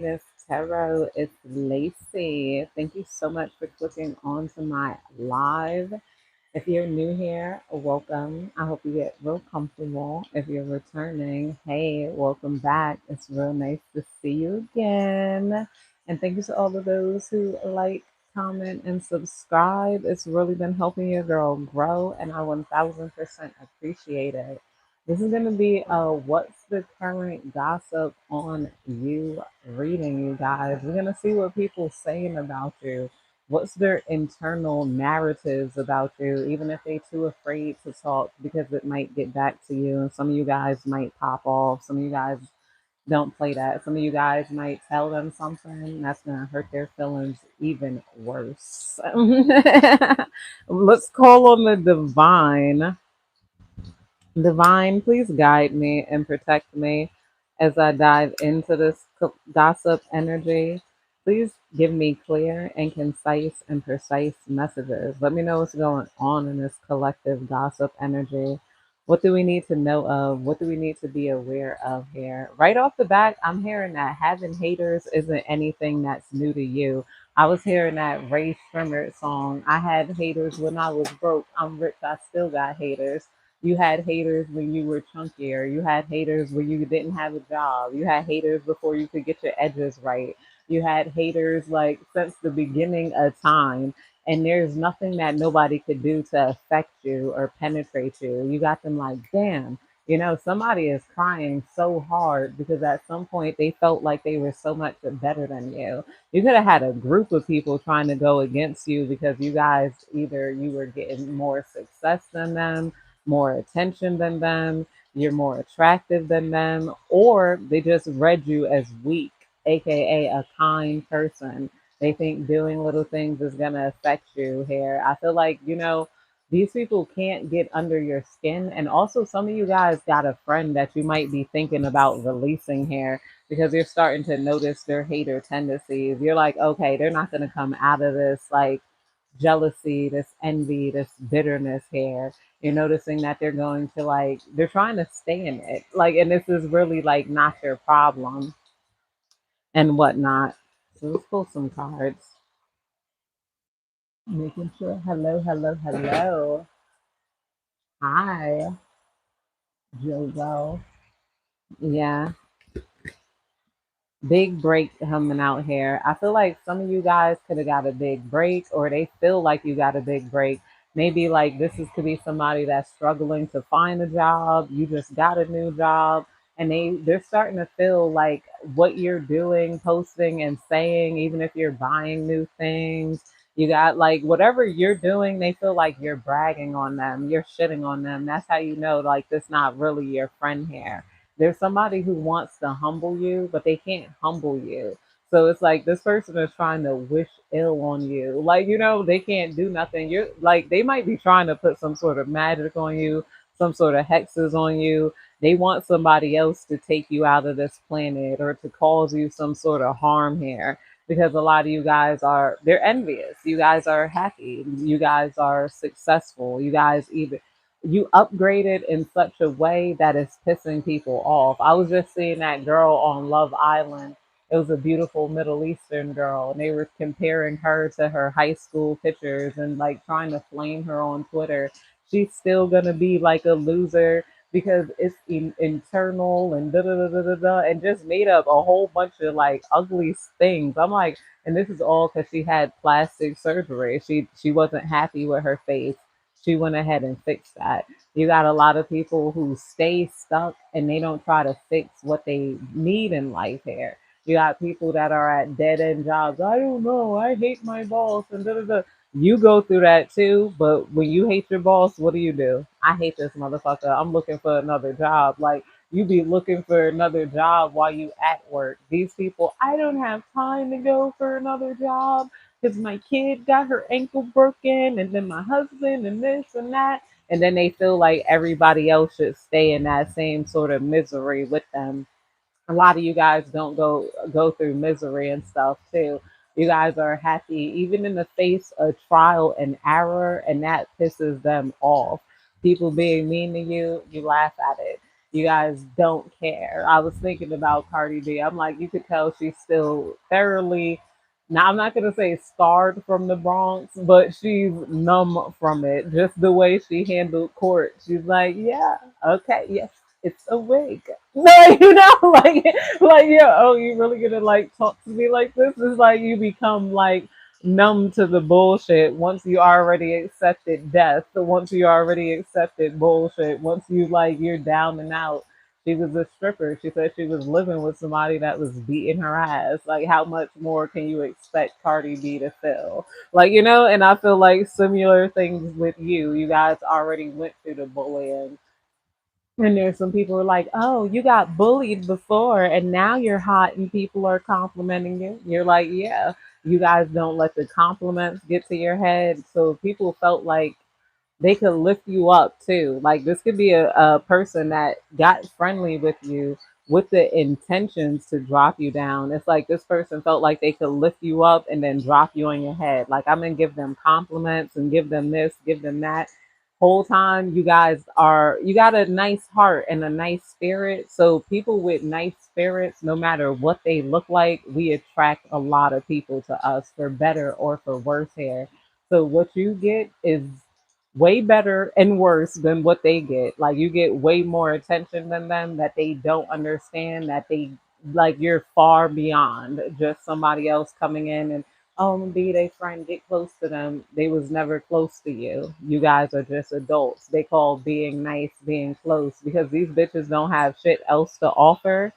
Miss Tarot, it's Lacey. Thank you so much for clicking on to my live. If you're new here, welcome. I hope you get real comfortable. If you're returning, hey, welcome back. It's real nice to see you again. And thank you to all of those who like, comment, and subscribe. It's really been helping your girl grow, and I 1000% appreciate it. This is going to be what's the current gossip on you reading, you guys. We're going to see what people saying about you. What's their internal narratives about you, even if they're too afraid to talk because it might get back to you. And some of you guys might pop off. Some of you guys don't play that. Some of you guys might tell them something that's going to hurt their feelings even worse. Let's call on the divine. Divine, please guide me and protect me as I dive into this gossip energy. Please give me clear and concise and precise messages. Let me know what's going on in this collective gossip energy. What do we need to know of? What do we need to be aware of here? Right off the bat, I'm hearing that having haters isn't anything that's new to you. I was hearing that Ray Shrimmer song. I had haters when I was broke. I'm rich. I still got haters. You had haters when you were chunkier. You had haters when you didn't have a job. You had haters before you could get your edges right. You had haters like since the beginning of time. And there's nothing that nobody could do to affect you or penetrate you. You got them like, damn, somebody is crying so hard because at some point they felt like they were so much better than you. You could have had a group of people trying to go against you because you guys either you were getting more success than them, more attention than them, you're more attractive than them, or they just read you as weak, aka a kind person. They think doing little things is going to affect you here. I feel like, these people can't get under your skin. And also, some of you guys got a friend that you might be thinking about releasing here because you're starting to notice their hater tendencies. You're like, okay, they're not going to come out of this like jealousy, this envy, this bitterness here. You're noticing that they're going to like, they're trying to stay in it. Like, and this is really like not your problem and whatnot. So let's pull some cards. Making sure. Hello, hello, hello. Hi, Jojo. Yeah, big break coming out here. I feel like some of you guys could have got a big break, or they feel like you got a big break. Maybe like this is could be somebody that's struggling to find a job. You just got a new job, and they're starting to feel like what you're doing, posting and saying, even if you're buying new things. You got like whatever you're doing, they feel like you're bragging on them, you're shitting on them. That's how you know like this not really your friend here. There's somebody who wants to humble you, but they can't humble you. So it's like this person is trying to wish ill on you. Like, they can't do nothing. You're like, they might be trying to put some sort of magic on you, some sort of hexes on you. They want somebody else to take you out of this planet or to cause you some sort of harm here because a lot of you guys they're envious. You guys are happy. You guys are successful. You guys either you upgraded in such a way that it's pissing people off. I was just seeing that girl on Love Island. It was a beautiful Middle Eastern girl, and they were comparing her to her high school pictures and like trying to flame her on Twitter. She's still gonna be like a loser because it's internal and da da da da da da, and just made up a whole bunch of like ugly things. I'm like, and this is all because she had plastic surgery. She wasn't happy with her face. She went ahead and fixed that. You got a lot of people who stay stuck and they don't try to fix what they need in life here. You got people that are at dead end jobs. I don't know. I hate my boss and da da da. You go through that too, but when you hate your boss, what do? I hate this motherfucker. I'm looking for another job. Like you be looking for another job while you at work. These people, I don't have time to go for another job because my kid got her ankle broken, and then my husband, and this and that. And then they feel like everybody else should stay in that same sort of misery with them. A lot of you guys don't go through misery and stuff too. You guys are happy even in the face of trial and error, and that pisses them off. People being mean to you, you laugh at it. You guys don't care. I was thinking about Cardi B. I'm like, you could tell she's still thoroughly, now I'm not gonna say scarred from the Bronx, but she's numb from it. Just the way she handled court. She's like, yeah, okay, yes, it's a wig. No, like yeah, oh, you really gonna like talk to me like this? It's like you become like numb to the bullshit once you already accepted death. So once you already accepted bullshit, once you like you're down and out. She was a stripper. She said she was living with somebody that was beating her ass. Like, how much more can you expect Cardi B to feel? Like, and I feel like similar things with you. You guys already went through the bullying. And there's some people who are like, oh, you got bullied before and now you're hot and people are complimenting you. You're like, yeah, you guys don't let the compliments get to your head. So people felt like they could lift you up too. Like this could be a person that got friendly with you with the intentions to drop you down. It's like this person felt like they could lift you up and then drop you on your head. Like I'm gonna give them compliments and give them this, give them that. Whole time you got a nice heart and a nice spirit. So people with nice spirits, no matter what they look like, we attract a lot of people to us for better or for worse here. So what you get is way better and worse than what they get. Like you get way more attention than them that they don't understand, that they like you're far beyond just somebody else coming in and oh be they friend, get close to them. They was never close to you. You guys are just adults. They call being nice being close because these bitches don't have shit else to offer.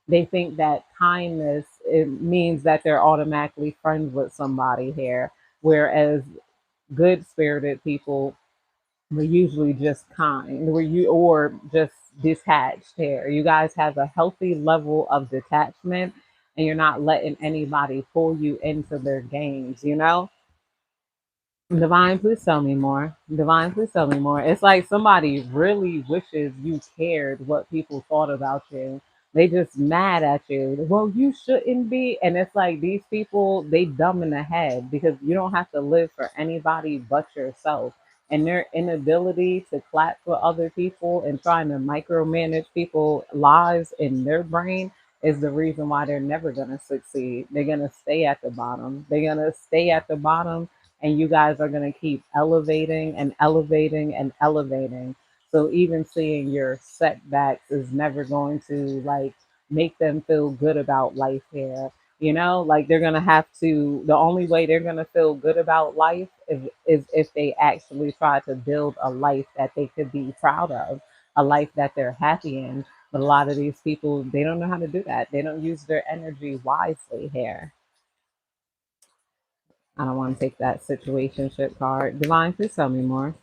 They think that kindness it means that they're automatically friends with somebody here. Whereas good spirited people we're usually just kind. We're you or just detached here. You guys have a healthy level of detachment and you're not letting anybody pull you into their games. Divine, please tell me more. Divine, please tell me more. It's like somebody really wishes you cared what people thought about you. They just mad at you. Well, you shouldn't be. And it's like these people, they dumb in the head because you don't have to live for anybody but yourself. And their inability to clap for other people and trying to micromanage people's lives in their brain is the reason why they're never going to succeed. They're going to stay at the bottom. They're going to stay at the bottom and you guys are going to keep elevating and elevating and elevating. So even seeing your setbacks is never going to like make them feel good about life here. Like they're going to have to, the only way they're going to feel good about life is if they actually try to build a life that they could be proud of, a life that they're happy in. But a lot of these people, they don't know how to do that. They don't use their energy wisely here. I don't want to take that situationship card. Divine, please tell me more.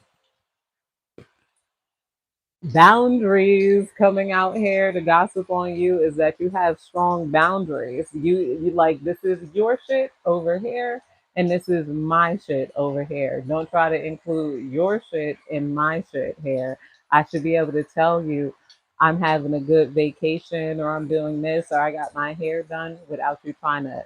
Boundaries coming out here. The gossip on you is that you have strong boundaries. You like this is your shit over here, and this is my shit over here. Don't try to include your shit in my shit here. I should be able to tell you I'm having a good vacation or I'm doing this or I got my hair done without you trying to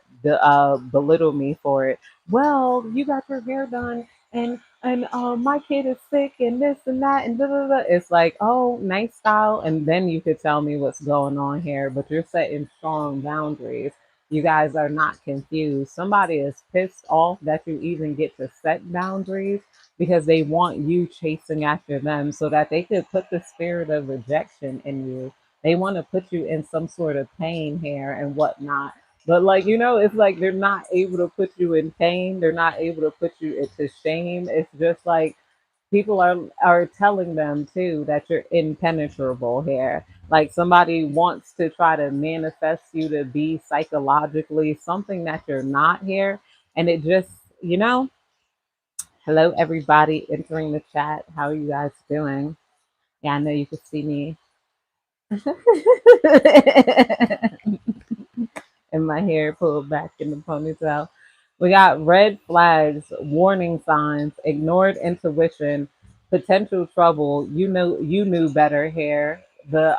belittle me for it. Well, you got your hair done and my kid is sick and this and that and da da da. It's like, oh, nice style, and then you could tell me what's going on here. But you're setting strong boundaries. You guys are not confused. Somebody is pissed off that you even get to set boundaries because they want you chasing after them so that they could put the spirit of rejection in you. They want to put you in some sort of pain here and whatnot. But like it's like they're not able to put you in pain. They're not able to put you into shame. It's just like people are telling them too that you're impenetrable here. Like somebody wants to try to manifest you to be psychologically something that you're not here. And it just, you know, hello everybody entering the chat. How are you guys doing? Yeah, I know you can see me. And my hair pulled back in the ponytail. We got red flags, warning signs, ignored intuition, potential trouble. You knew better here. The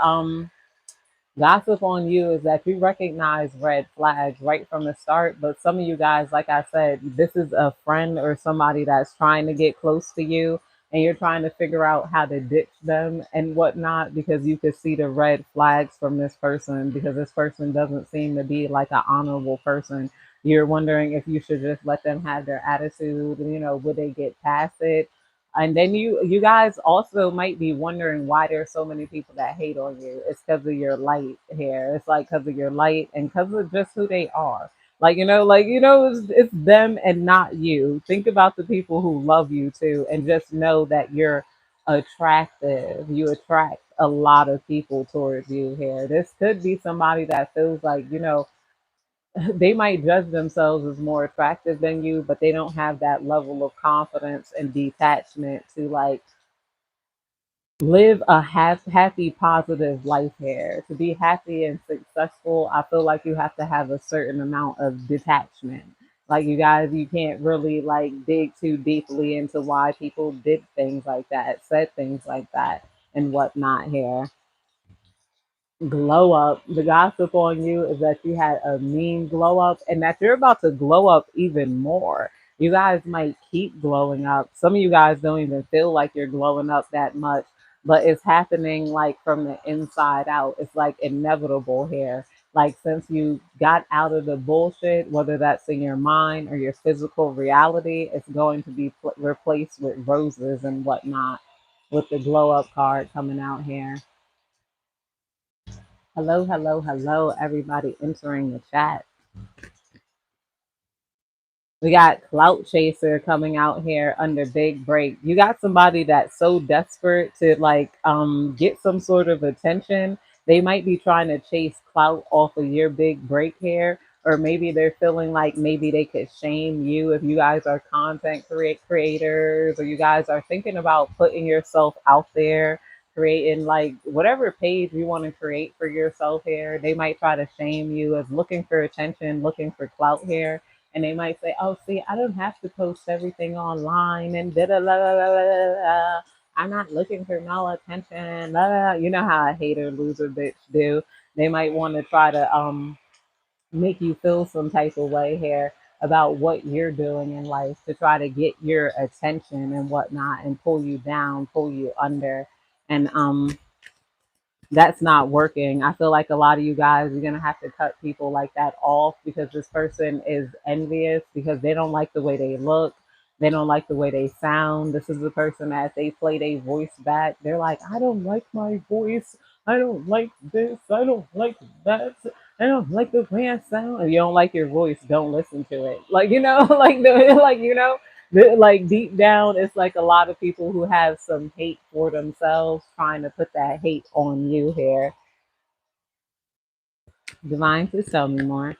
gossip on you is that you recognize red flags right from the start, but some of you guys, like I said, this is a friend or somebody that's trying to get close to you. and you're trying to figure out how to ditch them and whatnot because you could see the red flags from this person because this person doesn't seem to be like an honorable person. You're wondering if you should just let them have their attitude, would they get past it? And then you guys also might be wondering why there's so many people that hate on you. It's because of your light here. It's like because of your light and because of just who they are. It's them and not you. Think about the people who love you too, and just know that you're attractive. You attract a lot of people towards you here. This could be somebody that feels like, they might judge themselves as more attractive than you, but they don't have that level of confidence and detachment to like live a happy, positive life here. To be happy and successful, I feel like you have to have a certain amount of detachment. Like you guys, you can't really like dig too deeply into why people did things like that, said things like that, and whatnot here. Glow up. The gossip on you is that you had a mean glow up and that you're about to glow up even more. You guys might keep glowing up. Some of you guys don't even feel like you're glowing up that much, but it's happening like from the inside out. It's like inevitable here. Like since you got out of the bullshit, whether that's in your mind or your physical reality, it's going to be replaced with roses and whatnot with the glow up card coming out here. Hello, hello, hello, everybody entering the chat. We got Clout Chaser coming out here under Big Break. You got somebody that's so desperate to like get some sort of attention. They might be trying to chase clout off of your big break here, or maybe they're feeling like maybe they could shame you if you guys are creators, or you guys are thinking about putting yourself out there, creating like whatever page you want to create for yourself here. They might try to shame you as looking for attention, looking for clout here, and they might say, "Oh, see, I don't have to post everything online and da da la la la la la. I'm not looking for no attention." La, la, la." You know how a hater, loser, bitch do. They might want to try to make you feel some type of way here about what you're doing in life to try to get your attention and whatnot and pull you down, pull you under, and that's not working. I feel like a lot of you guys, you're gonna have to cut people like that off because this person is envious because they don't like the way they look, they don't like the way they sound. This is the person that they play their voice back. They're like, I don't like my voice. I don't like this. I don't like that. I don't like the way I sound. If you don't like your voice, don't listen to it. Like like like deep down, it's like a lot of people who have some hate for themselves trying to put that hate on you here. Divine, please tell me more.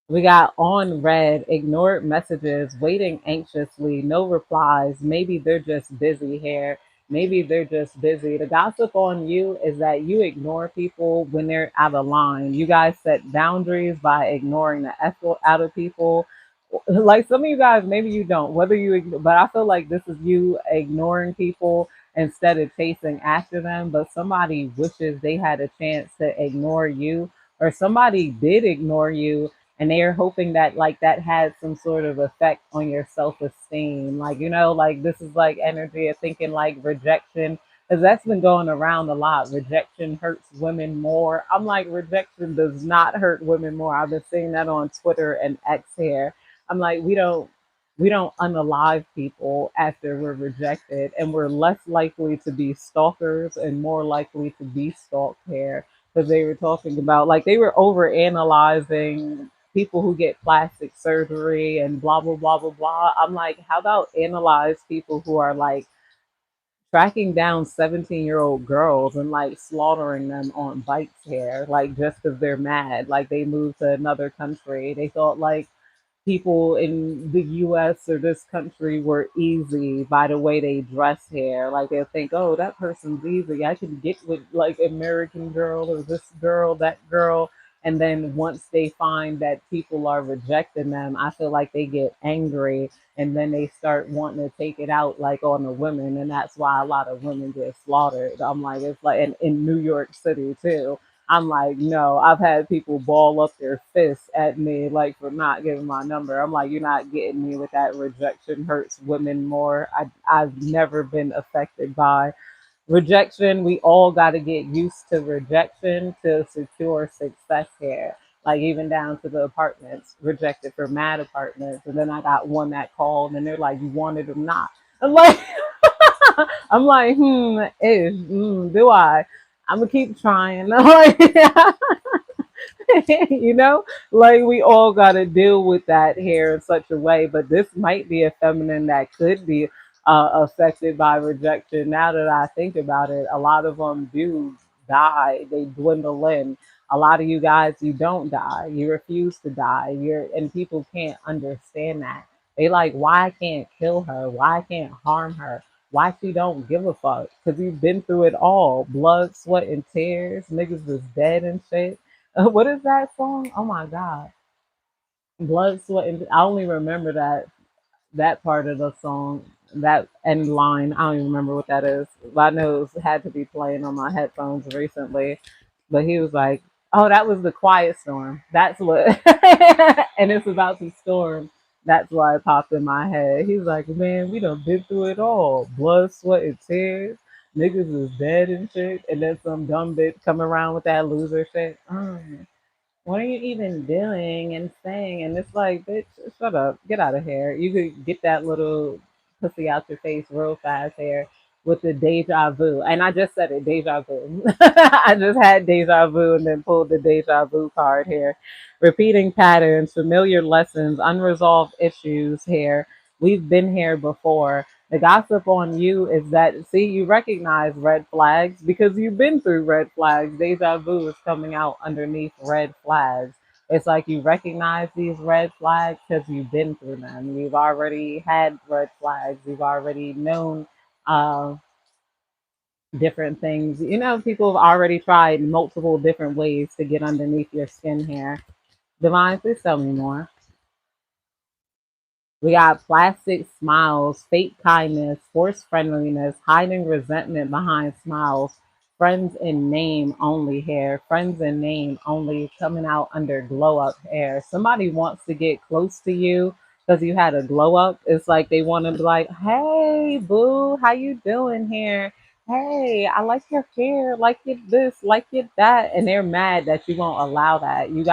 We got on red, ignored messages, waiting anxiously, no replies. Maybe they're just busy here. Maybe they're just busy. The gossip on you is that you ignore people when they're out of line. You guys set boundaries by ignoring the effort out of people. Like some of you guys, maybe you don't, whether but I feel like this is you ignoring people instead of chasing after them. But somebody wishes they had a chance to ignore you, or somebody did ignore you and they are hoping that like that had some sort of effect on your self-esteem, like like this is like energy of thinking like rejection, because that's been going around a lot. Rejection hurts women more. I'm like, rejection does not hurt women more. I've been seeing that on Twitter and X here. I'm like, we don't unalive people after we're rejected, and we're less likely to be stalkers and more likely to be stalked here, because they were talking about like they were over analyzing people who get plastic surgery and blah blah blah blah blah. I'm like, how about analyze people who are like tracking down 17-year-old girls and like slaughtering them on bikes here, like just because they're mad, like they moved to another country. They thought like people in the US or this country were easy by the way they dress here. Like they'll think, oh, that person's easy. I can get with like American girl or this girl, that girl. And then once they find that people are rejecting them, I feel like they get angry and then they start wanting to take it out like on the women. And that's why a lot of women get slaughtered. I'm like, it's like in New York City too. I'm like, no, I've had people ball up their fists at me like for not giving my number. I'm like, you're not getting me with that rejection hurts women more. I've never been affected by rejection. We all got to get used to rejection to secure success here. Like even down to the apartments, rejected for mad apartments, and then I got one that called, and they're like, "You wanted them not." I'm like, I'm like, do I? I'm gonna keep trying. I'm like, you know, like we all got to deal with that here in such a way. But this might be a feminine that could be affected by rejection. Now that I think about it, a lot of them do die, they dwindle in. A lot of you guys, you don't die, you refuse to die. And people can't understand that. They like, why I can't kill her, why I can't harm her, why she don't give a fuck, because you've been through it all, blood, sweat, and tears. Niggas is dead and shit. What is that song? Oh my god, blood, sweat, and I only remember that part of the song, that end line. I don't even remember what that is. But I know it had to be playing on my headphones recently. But he was like, "Oh, that was the quiet storm. That's what." And it's about to storm. That's why it popped in my head. He's like, "Man, we done been through it all. Blood, sweat, and tears. Niggas is dead and shit." And then some dumb bitch come around with that loser shit. What are you even doing and saying? And it's like, bitch, shut up, get out of here. You could get that little pussy out your face real fast here with the deja vu. And I just said it, deja vu. I just had deja vu and then pulled the deja vu card here. Repeating patterns, familiar lessons, unresolved issues here. We've been here before. The gossip on you is that, see, you recognize red flags because you've been through red flags. Deja vu is coming out underneath red flags. It's like you recognize these red flags because you've been through them. You've already had red flags. You've already known uh, different things. You know, people have already tried multiple different ways to get underneath your skin here. Divine, please tell me more. We got plastic smiles, fake kindness, forced friendliness, hiding resentment behind smiles, friends in name only hair, friends in name only coming out under glow up hair. Somebody wants to get close to you because you had a glow up. It's like they want to be like, hey, boo, how you doing here? Hey, I like your hair, like it this, like it that. And they're mad that you won't allow that. You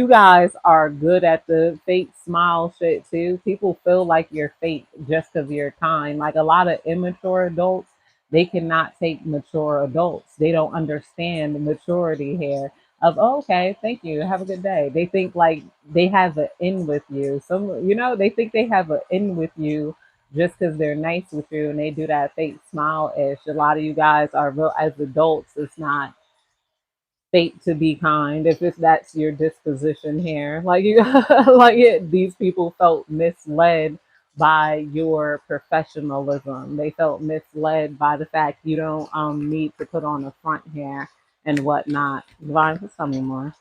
guys are good at the fake smile shit too. People feel like you're fake just because you're kind. Like a lot of immature adults, they cannot take mature adults. They don't understand the maturity here of, oh, okay, thank you, have a good day. They think like they have an in with you. They think they have an in with you just because they're nice with you and they do that fake smile ish. A lot of you guys are real as adults. It's not fate to be kind if that's your disposition here, like you like these people felt misled by your professionalism. They felt misled by the fact you don't need to put on a front here and whatnot. Divine, just tell me more.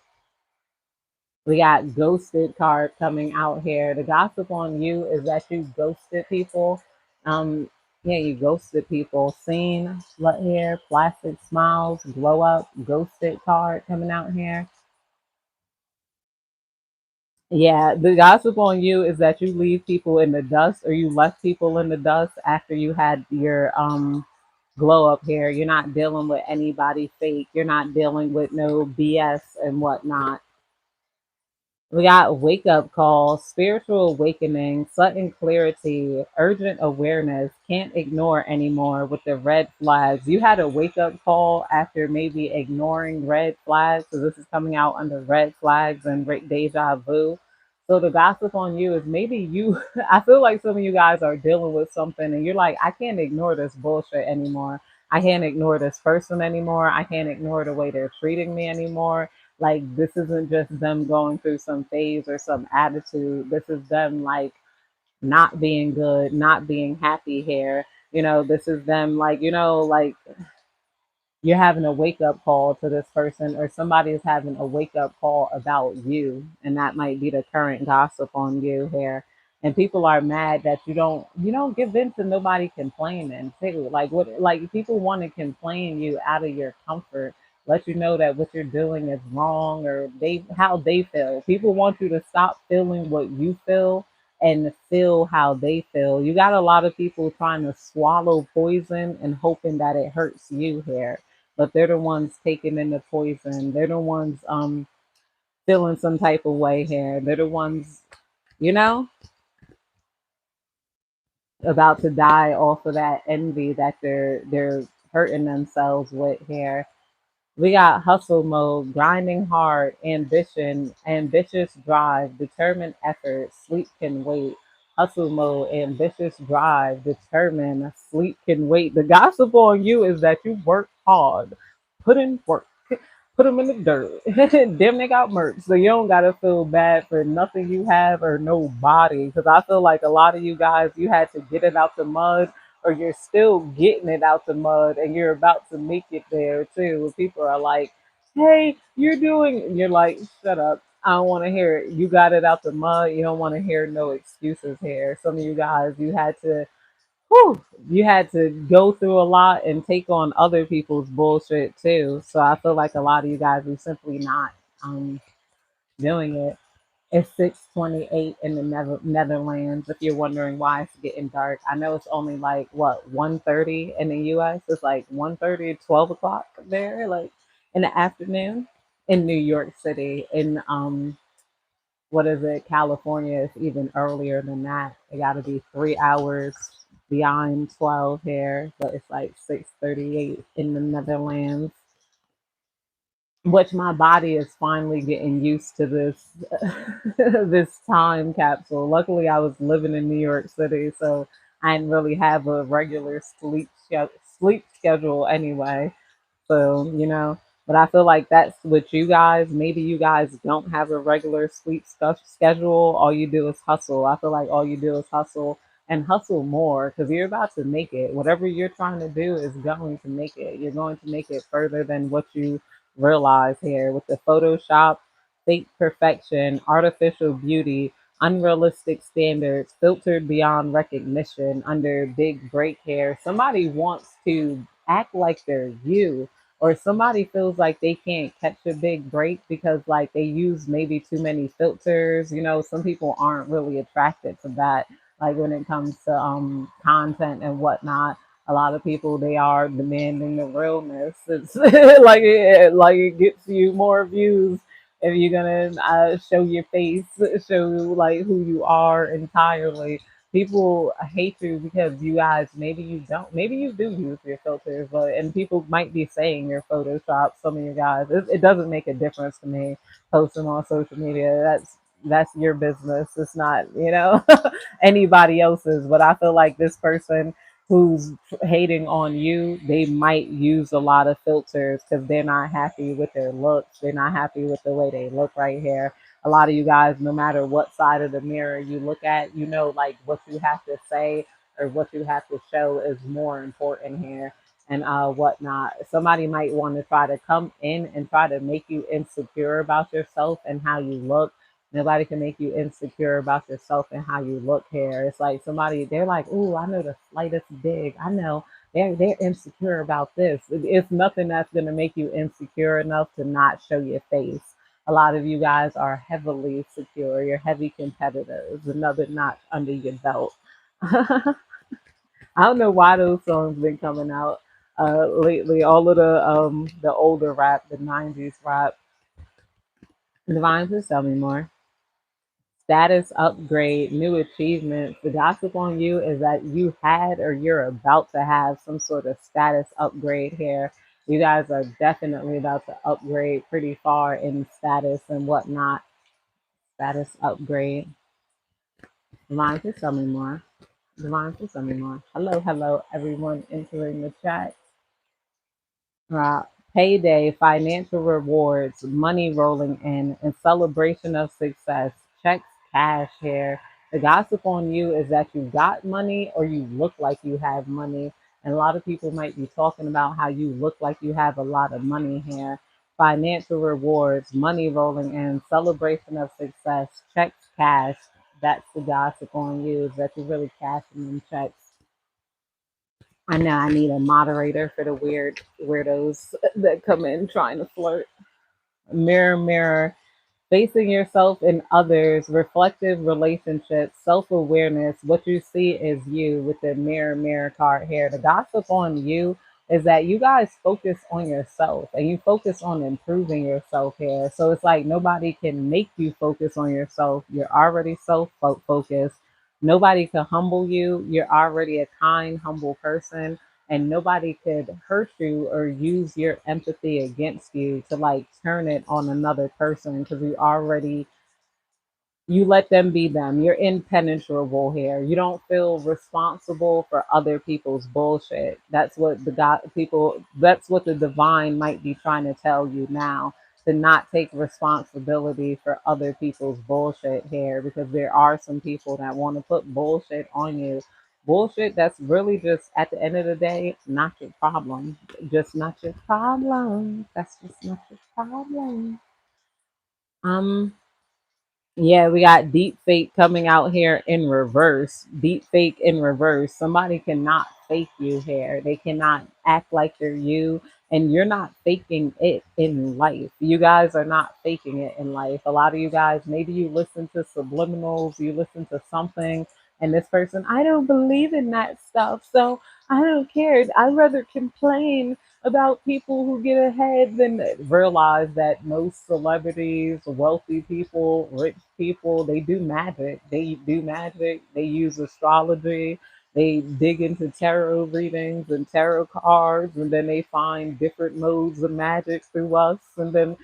We got ghosted card coming out here. The gossip on you is that you ghosted people. Um, yeah, you ghosted people. Seen, slut hair, plastic smiles, glow up, ghosted card coming out here. Yeah, the gossip on you is that you leave people in the dust or you left people in the dust after you had your glow up hair. You're not dealing with anybody fake. You're not dealing with no BS and whatnot. We got wake up call, spiritual awakening, sudden clarity, urgent awareness, can't ignore anymore with the red flags. You had a wake up call after maybe ignoring red flags. So this is coming out under red flags and deja vu. So the gossip on you is maybe you, I feel like some of you guys are dealing with something and you're like, I can't ignore this bullshit anymore. I can't ignore this person anymore. I can't ignore the way they're treating me anymore. Like this isn't just them going through some phase or some attitude. This is them like not being good, not being happy here. This is them like, like you're having a wake up call to this person or somebody is having a wake up call about you. And that might be the current gossip on you here. And people are mad that you don't give in to nobody complaining too. Like what, like people want to complain you out of your comfort. let you know that what you're doing is wrong, or they how they feel. People want you to stop feeling what you feel and feel how they feel. You got a lot of people trying to swallow poison and hoping that it hurts you here, but they're the ones taking in the poison. They're the ones feeling some type of way here. They're the ones, you know, about to die off of that envy that they're hurting themselves with here. We got hustle mode, grinding hard, ambition, ambitious drive, determined effort, sleep can wait. Hustle mode, ambitious drive, determined, sleep can wait. The gossip on you is that you work hard, put in work, put them in the dirt. Them they got merch, so you don't gotta feel bad for nothing you have or nobody. Because I feel like a lot of you guys, you had to get it out the mud, or you're still getting it out the mud, and you're about to make it there too. People are like, "Hey, you're doing," and you're like, "Shut up." I don't want to hear it. You got it out the mud. You don't want to hear no excuses here. Some of you guys, whew, you had to go through a lot and take on other people's bullshit too. So I feel like a lot of you guys are simply not um, doing it. It's 6:28 in the Netherlands. If you're wondering why it's getting dark, I know it's only like what 1:30 in the U.S. It's like 1:30, 12 o'clock there, like in the afternoon in New York City. In what is it, California is even earlier than that. It got to be 3 hours beyond 12 here, but it's like 6:38 in the Netherlands, which my body is finally getting used to this this time capsule. Luckily, I was living in New York City, so I didn't really have a regular sleep schedule anyway. So, but I feel like that's what you guys, maybe you guys don't have a regular sleep stuff schedule. All you do is hustle. I feel like all you do is hustle and hustle more because you're about to make it. Whatever you're trying to do is going to make it. You're going to make it further than what you realize here with the Photoshop, fake perfection, artificial beauty, unrealistic standards, filtered beyond recognition under big break hair. Somebody wants to act like they're you, or somebody feels like they can't catch a big break because like they use maybe too many filters. Some people aren't really attracted to that, like when it comes to content and whatnot. A lot of people, they are demanding the realness. It's like it gets you more views if you're gonna show your face, show like who you are entirely. People hate you because you guys, maybe you do use your filters, but and people might be saying you're Photoshop. Some of you guys, it doesn't make a difference to me. Posting on social media, that's your business. It's not anybody else's. But I feel like this person who's hating on you, they might use a lot of filters because they're not happy with their looks. They're not happy with the way they look right here. A lot of you guys, no matter what side of the mirror you look at, like what you have to say or what you have to show is more important here and whatnot. Somebody might want to try to come in and try to make you insecure about yourself and how you look. Nobody can make you insecure about yourself and how you look here. It's like they're like, "Ooh, I know the slightest dig. I know they're insecure about this." It's nothing that's gonna make you insecure enough to not show your face. A lot of you guys are heavily secure. You're heavy competitors. Another notch under your belt. I don't know why those songs been coming out lately. All of the older rap, the '90s rap. Divine, please tell me more. Status upgrade, new achievements. The gossip on you is that you had or you're about to have some sort of status upgrade here. You guys are definitely about to upgrade pretty far in status and whatnot. Status upgrade. Divine, please tell me more. Divine, please tell me more. Hello, hello, everyone entering the chat. Uh, Payday, financial rewards, money rolling in, and celebration of success. Checks, cash here. The gossip on you is that you got money or you look like you have money. And a lot of people might be talking about how you look like you have a lot of money here. Financial rewards, money rolling in, celebration of success, checks, cash. That's the gossip on you is that you're really cashing in checks. I know I need a moderator for the weirdos that come in trying to flirt. Mirror, mirror, facing yourself and others, reflective relationships, self awareness. What you see is you with the mirror, mirror card here. The gossip on you is that you guys focus on yourself and you focus on improving yourself here. So it's like nobody can make you focus on yourself. You're already self focused. Nobody can humble you. You're already a kind, humble person, and nobody could hurt you or use your empathy against you to like turn it on another person because you let them be them. You're impenetrable here. You don't feel responsible for other people's bullshit. That's what the God people that's what the divine might be trying to tell you now, to not take responsibility for other people's bullshit here, because there are some people that want to put bullshit on you. Bullshit that's really just at the end of the day not your problem. Just not your problem. That's just not your problem. Um yeah, we got deep fake coming out here in reverse. Deep fake in reverse. Somebody cannot fake you here. They cannot act like they're you, and you're not faking it in life. You guys are not faking it in life. A lot of you guys, maybe you listen to subliminals, you listen to something, and this person, I don't believe in that stuff, so I don't care. I'd rather complain about people who get ahead than realize that most celebrities, wealthy people, rich people, they do magic. They do magic. They use astrology. They dig into tarot readings and tarot cards, and then they find different modes of magic through us. And then,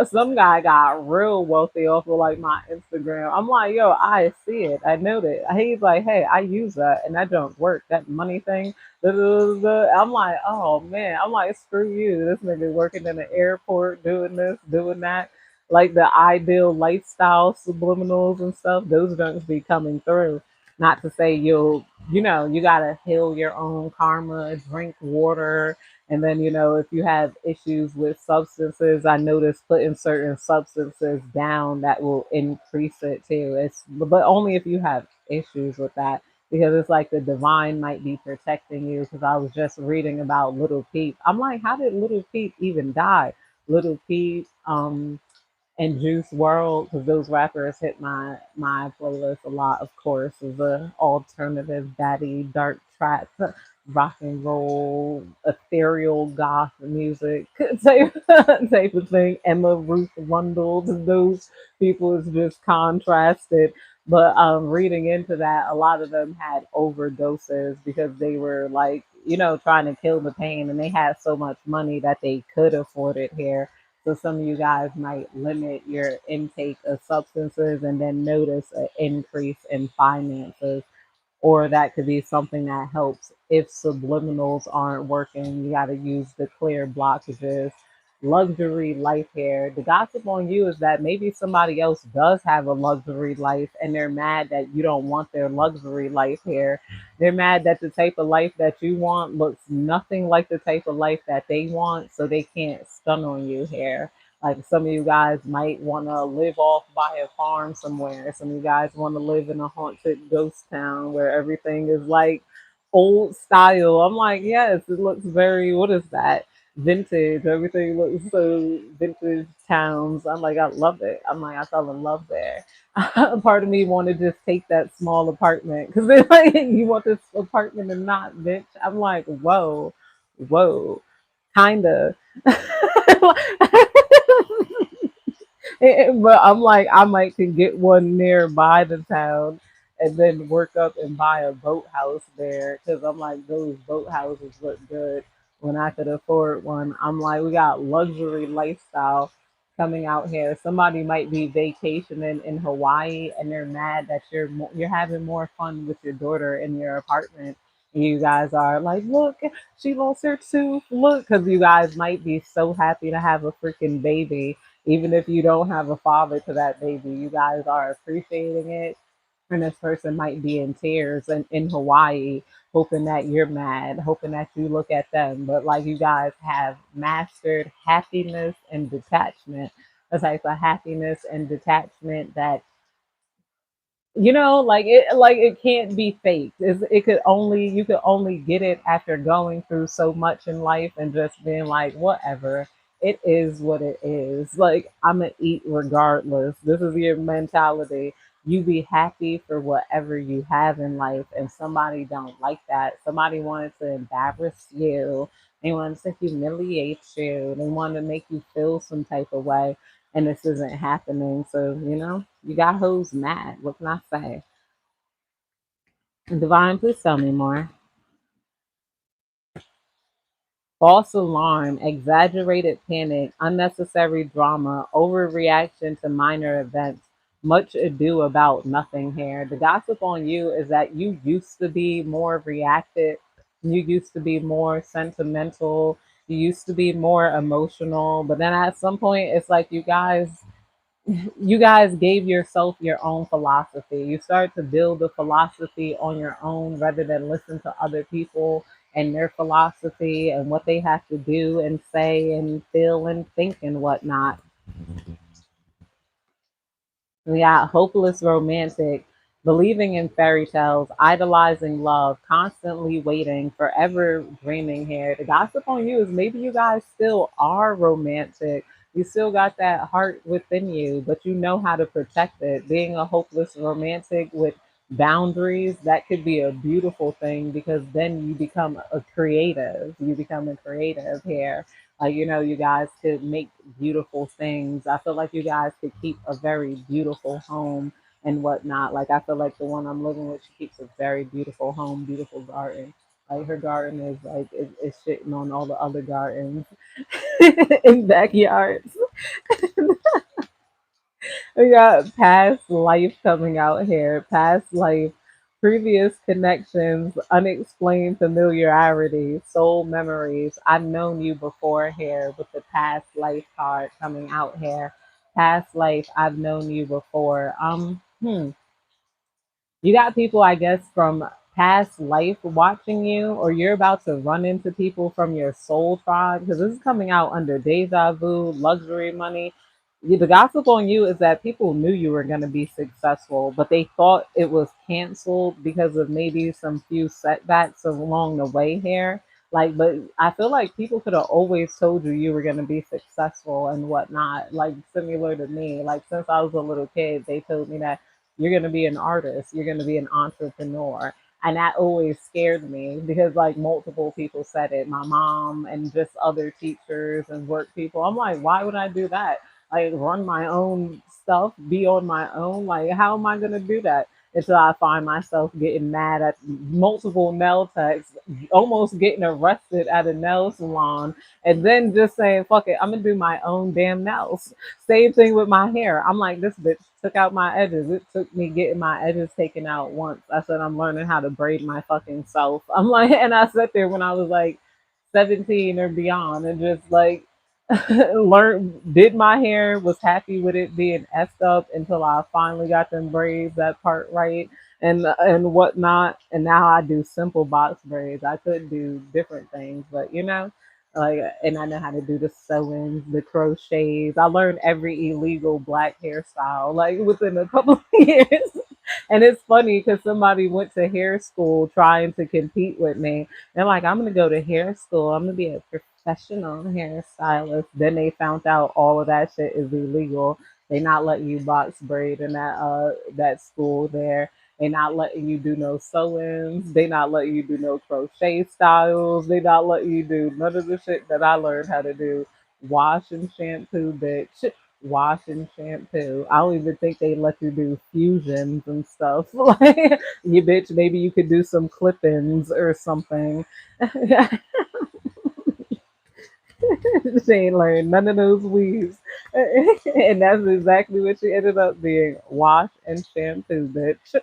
some guy got real wealthy off of like my Instagram. I'm like, yo, I see it. I know that. He's like, hey, I use that, and that don't work. That money thing. I'm like, oh man, I'm like, screw you. This nigga working in the airport, doing this, doing that. Like the ideal lifestyle subliminals and stuff, those don't be coming through. Not to say you gotta heal your own karma, drink water, and then, if you have issues with substances, I noticed putting certain substances down that will increase it too. But only if you have issues with that, because it's like the divine might be protecting you. Because I was just reading about Little Peep. I'm like, how did Little Peep even die? Little Peep, and Juice World, because those rappers hit my playlist a lot. Of course, is a alternative, daddy, dark trap, rock and roll, ethereal goth music type of thing. Emma Ruth Rundle, those people is just contrasted. But reading into that, a lot of them had overdoses because they were like, trying to kill the pain, and they had so much money that they could afford it here. So some of you guys might limit your intake of substances and then notice an increase in finances, or that could be something that helps if subliminals aren't working. You got to use the clear blockages. Luxury life here. The gossip on you is that maybe somebody else does have a luxury life and they're mad that you don't want their luxury life here. They're mad that the type of life that you want looks nothing like the type of life that they want, so they can't stun on you here. Like some of you guys might want to live off by a farm somewhere. Some of you guys want to live in a haunted ghost town where everything is like old style. I'm like, yes, it looks very, what is that? Vintage. Everything looks so vintage towns. I'm like, I love it. I'm like, I fell in love there. Part of me want to just take that small apartment because they're like, you want this apartment and not, bitch. I'm like, whoa, whoa, kinda. But I'm like, I might can get one nearby the town and then work up and buy a boathouse there because I'm like, those boathouses look good when I could afford one. I'm like, we got luxury lifestyle coming out here. Somebody might be vacationing in Hawaii and they're mad that you're having more fun with your daughter in your apartment. And you guys are like, look, she lost her tooth. Look, because you guys might be so happy to have a freaking baby, even if you don't have a father to that baby. You guys are appreciating it. And this person might be in tears and in Hawaii, hoping that you're mad, hoping that you look at them. But like, you guys have mastered happiness and detachment, a type of happiness and detachment that like it can't be faked. It could only you could only get it after going through so much in life and just being like, whatever. It is what it is. Like, I'm gonna eat regardless. This is your mentality. You be happy for whatever you have in life, and somebody don't like that. Somebody wanted to embarrass you. They wanted to humiliate you. They wanted to make you feel some type of way, and this isn't happening. So, you got hoes mad. What can I say? Divine, please tell me more. False alarm, exaggerated panic, unnecessary drama, overreaction to minor events, much ado about nothing here. The gossip on you is that you used to be more reactive, you used to be more sentimental, you used to be more emotional, but then at some point it's like you guys gave yourself your own philosophy. You start to build a philosophy on your own rather than listen to other people and their philosophy and what they have to do and say and feel and think and whatnot. Yeah, hopeless romantic, believing in fairy tales, idolizing love, constantly waiting, forever dreaming here. The gossip on you is maybe you guys still are romantic. You still got that heart within you, but you know how to protect it. Being a hopeless romantic with boundaries, that could be a beautiful thing because then you become a creative. You become a creative here. You guys could make beautiful things. I feel like you guys could keep a very beautiful home and whatnot. Like, I feel like the one I'm living with, she keeps a very beautiful home, beautiful garden. Like, her garden is like it's shitting on all the other gardens in backyards. We got past life coming out here, past life, previous connections, unexplained familiarity, soul memories. I've known you before here with the past life card coming out here. Past life, I've known you before. You got people, I guess, from past life watching you, or you're about to run into people from your soul tribe because this is coming out under deja vu, luxury money. The gossip on you is that people knew you were going to be successful, but they thought it was canceled because of maybe some few setbacks along the way here. Like, but I feel like people could have always told you were going to be successful and whatnot. Like, similar to me, like since I was a little kid, they told me that you're going to be an artist, you're going to be an entrepreneur. And that always scared me because like multiple people said it, my mom and just other teachers and work people. I'm like, why would I do that? Like, run my own stuff, be on my own. Like, how am I going to do that? Until I find myself getting mad at multiple nail techs, almost getting arrested at a nail salon, and then just saying, fuck it, I'm going to do my own damn nails. Same thing with my hair. I'm like, this bitch took out my edges. It took me getting my edges taken out once. I said, I'm learning how to braid my fucking self. I'm like, and I sat there when I was like 17 or beyond and just like learned, did my hair, was happy with it being effed up until I finally got them braids, that part right, and whatnot. And now I do simple box braids. I could do different things, but like, and I know how to do the sewings, the crochets. I learned every illegal black hairstyle like within a couple of years. And it's funny because somebody went to hair school trying to compete with me. They're like, I'm gonna go to hair school. I'm gonna be a professional hairstylist. Then they found out all of that shit is illegal. They not letting you box braid in that school there. They not letting you do no sewings. They not letting you do no crochet styles. They not letting you do none of the shit that I learned how to do. Wash and shampoo, bitch. Wash and shampoo. I don't even think they let you do fusions and stuff. Like, you bitch, maybe you could do some clip-ins or something. She ain't learned none of those weaves. And that's exactly what she ended up being. Wash and shampoo, bitch.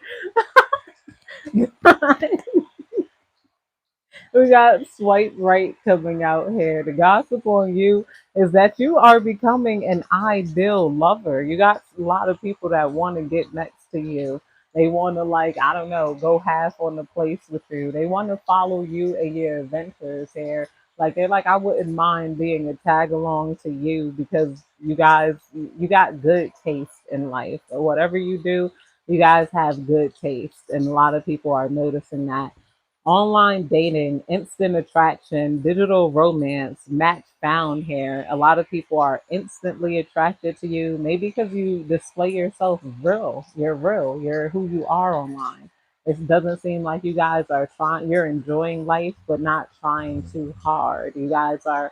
We got swipe right coming out here. The gossip on you is that you are becoming an ideal lover. You got a lot of people that want to get next to you. They want to, like, I don't know, go half on the place with you. They want to follow you and your adventures here. Like, they're like, I wouldn't mind being a tag along to you because you guys, you got good taste in life. Or whatever you do, You guys have good taste, and a lot of people are noticing that. Online dating, instant attraction, digital romance, match found here. A lot of people are instantly attracted to you, maybe because you display yourself real. You're real. You're who you are online. It doesn't seem like you guys are trying, you're enjoying life, but not trying too hard. You guys are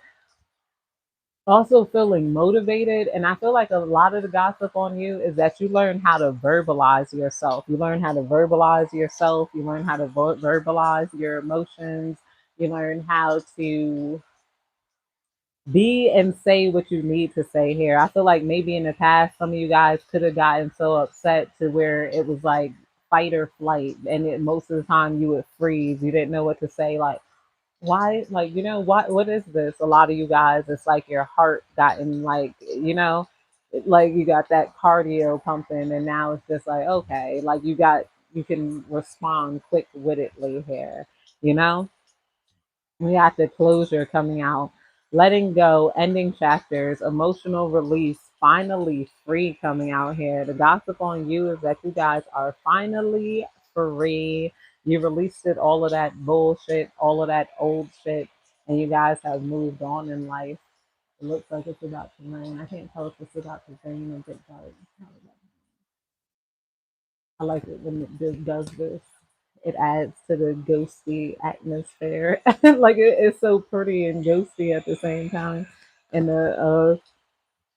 also feeling motivated. And I feel like a lot of the gossip on you is that you learn how to verbalize yourself. You learn how to verbalize yourself. You learn how to verbalize your emotions. You learn how to be and say what you need to say here. I feel like maybe in the past, some of you guys could have gotten so upset to where it was like fight or flight. And most of the time you would freeze. You didn't know what to say. Like, why, like, what is this? A lot of you guys, it's like your heart gotten like, like you got that cardio pumping, and now it's just like, okay, like you can respond quick wittedly here, you know we got the closure coming out, letting go, ending chapters, emotional release, finally free coming out here. The gossip on you is that you guys are finally free. You released it, all of that bullshit, all of that old shit, and you guys have moved on in life. It looks like it's about to rain. I can't tell if it's about to rain or get dark. I like it when it just does this. It adds to the ghosty atmosphere. Like it's so pretty and ghosty at the same time. In the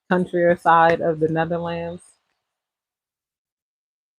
country side of the Netherlands,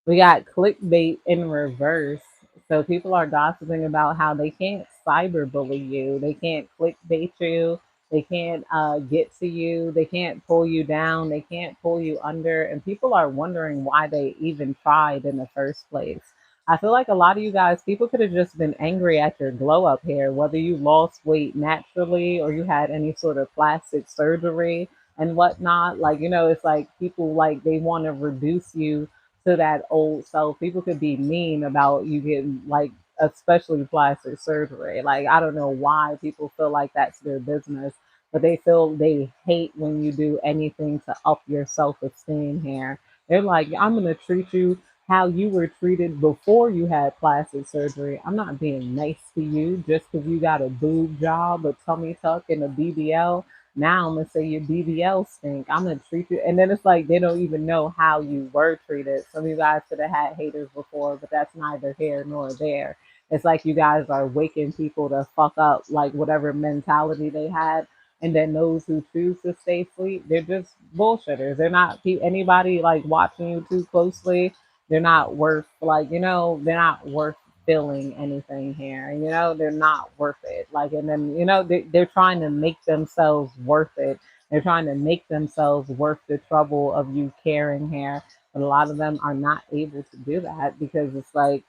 we got clickbait in reverse. So people are gossiping about how they can't cyberbully you, they can't clickbait you, they can't get to you, they can't pull you down, they can't pull you under, and people are wondering why they even tried in the first place. I feel like a lot of you guys, people could have just been angry at your glow up hair, whether you lost weight naturally or you had any sort of plastic surgery and whatnot. Like, it's like people like they want to reduce you to that old self. People could be mean about you getting like especially plastic surgery. Like I don't know why people feel like that's their business, but they feel they hate when you do anything to up your self-esteem here. They're like, I'm gonna treat you how you were treated before you had plastic surgery. I'm not being nice to you just because you got a boob job, a tummy tuck, and a BBL. Now I'm gonna say your BBL stink. I'm gonna treat you, and then it's like they don't even know how you were treated. Some of you guys could have had haters before, but that's neither here nor there. It's like you guys are waking people to fuck up, like whatever mentality they had, and then those who choose to stay asleep, they're just bullshitters. They're not anybody like watching you too closely. They're not worth they're not worth feeling anything here. They're not worth it. Like, and then, they're trying to make themselves worth it. They're trying to make themselves worth the trouble of you caring here. But a lot of them are not able to do that because it's like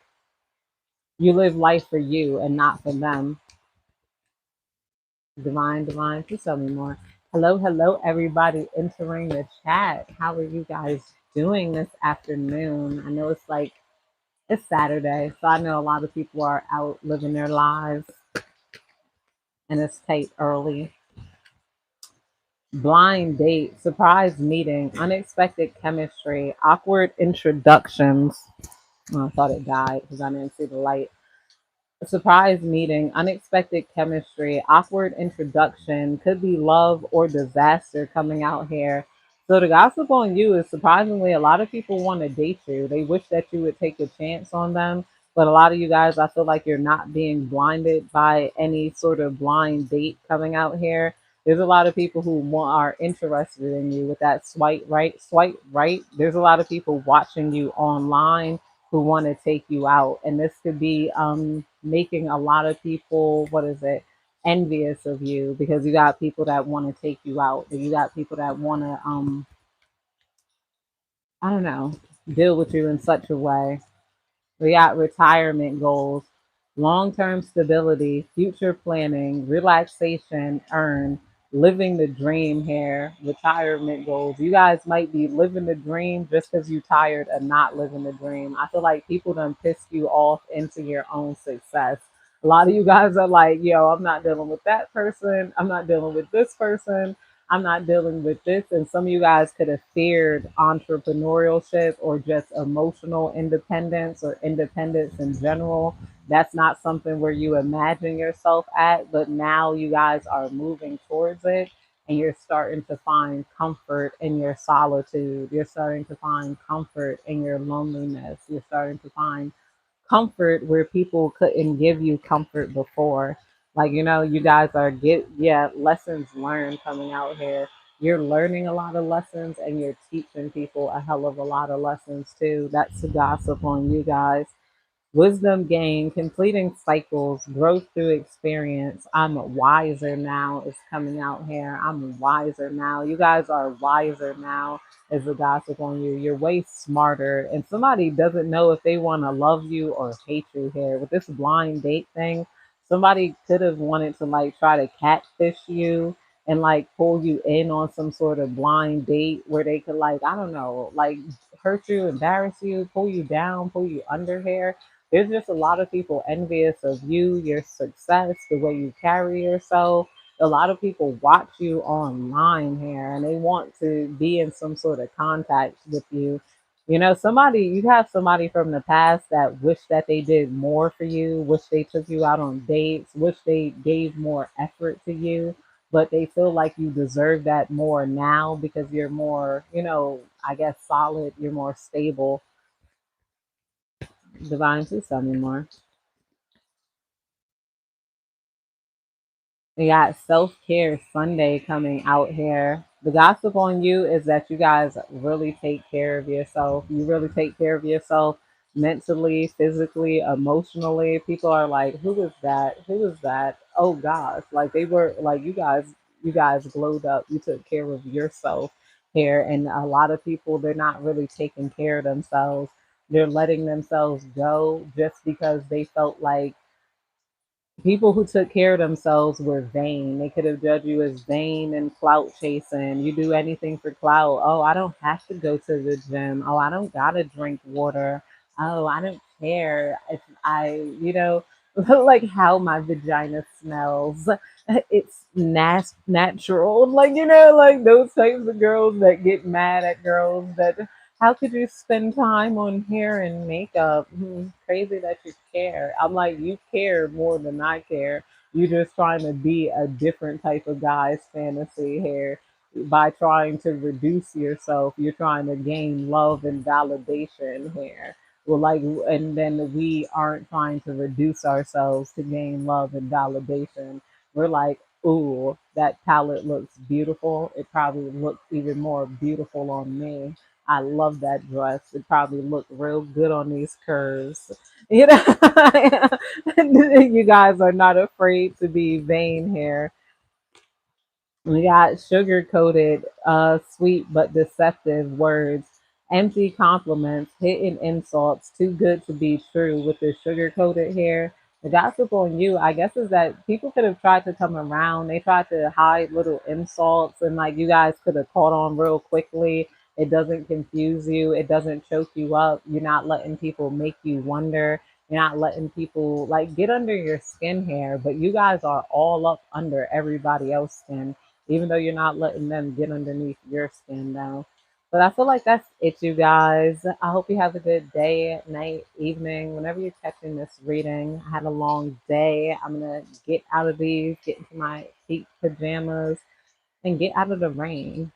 you live life for you and not for them. Divine, divine, please tell me more. Hello, hello, everybody entering the chat. How are you guys doing this afternoon? I know it's Saturday, so I know a lot of people are out living their lives and it's tight early. Blind date, surprise meeting, unexpected chemistry, awkward introductions. Oh, I thought it died because I didn't see the light. A surprise meeting, unexpected chemistry, awkward introduction, could be love or disaster coming out here. So the gossip on you is surprisingly a lot of people want to date you. They wish that you would take a chance on them. But a lot of you guys, I feel like you're not being blinded by any sort of blind date coming out here. There's a lot of people who are interested in you with that swipe right, swipe right. There's a lot of people watching you online who want to take you out, and this could be making a lot of people, what is it, envious of you, because you got people that want to take you out, and you got people that want to I don't know, deal with you in such a way. We got retirement goals, long term stability, future planning, relaxation, earn, living the dream here, retirement goals. You guys might be living the dream just because you're tired of not living the dream. I feel like people done pissed you off into your own success. A lot of you guys are like, yo, I'm not dealing with that person. I'm not dealing with this person. I'm not dealing with this. And some of you guys could have feared entrepreneurship or just emotional independence or independence in general. That's not something where you imagine yourself at, but now you guys are moving towards it and you're starting to find comfort in your solitude. You're starting to find comfort in your loneliness. You're starting to find comfort where people couldn't give you comfort before. Like, you guys are lessons learned coming out here. You're learning a lot of lessons and you're teaching people a hell of a lot of lessons too. That's the gossip on you guys. Wisdom gained, completing cycles, growth through experience. I'm wiser now is coming out here. I'm wiser now. You guys are wiser now is the gossip on you. You're way smarter. And somebody doesn't know if they want to love you or hate you here. With this blind date thing, somebody could have wanted to like try to catfish you and like pull you in on some sort of blind date where they could like, I don't know, like hurt you, embarrass you, pull you down, pull you under here. There's just a lot of people envious of you, your success, the way you carry yourself. A lot of people watch you online here and they want to be in some sort of contact with you. You have somebody from the past that wish that they did more for you, wish they took you out on dates, wish they gave more effort to you, but they feel like you deserve that more now because you're more, I guess solid, you're more stable. Divine, please tell me more. We got self care Sunday coming out here. The gossip on you is that you guys really take care of yourself. You really take care of yourself mentally, physically, emotionally. People are like, "Who is that? Who is that?" Oh gosh, like they were like you guys glowed up. You took care of yourself here, and a lot of people they're not really taking care of themselves. They're letting themselves go just because they felt like people who took care of themselves were vain. They could have judged you as vain and clout chasing. You do anything for clout. Oh, I don't have to go to the gym. Oh, I don't gotta drink water. Oh, I don't care if like how my vagina smells. It's natural. Like, like those types of girls that get mad at girls that how could you spend time on hair and makeup? Crazy that you care. I'm like, you care more than I care. You're just trying to be a different type of guy's fantasy here by trying to reduce yourself. You're trying to gain love and validation here. Well, like, and then we aren't trying to reduce ourselves to gain love and validation. We're like, ooh, that palette looks beautiful. It probably looks even more beautiful on me. I love that dress. It probably looked real good on these curves. You know, you guys are not afraid to be vain here. We got sugar coated, sweet but deceptive words, empty compliments, hidden insults, too good to be true with the sugar coated hair. The gossip on you, I guess, is that people could have tried to come around. They tried to hide little insults, and like you guys could have caught on real quickly. It doesn't confuse you, it doesn't choke you up. You're not letting people make you wonder. You're not letting people like get under your skin hair, but you guys are all up under everybody else's skin even though you're not letting them get underneath your skin now. But I feel like that's it, you guys. I hope you have a good day, night, evening, whenever you're catching this reading. I had a long day. I'm going to get out of these, get into my pink pajamas, and get out of the rain.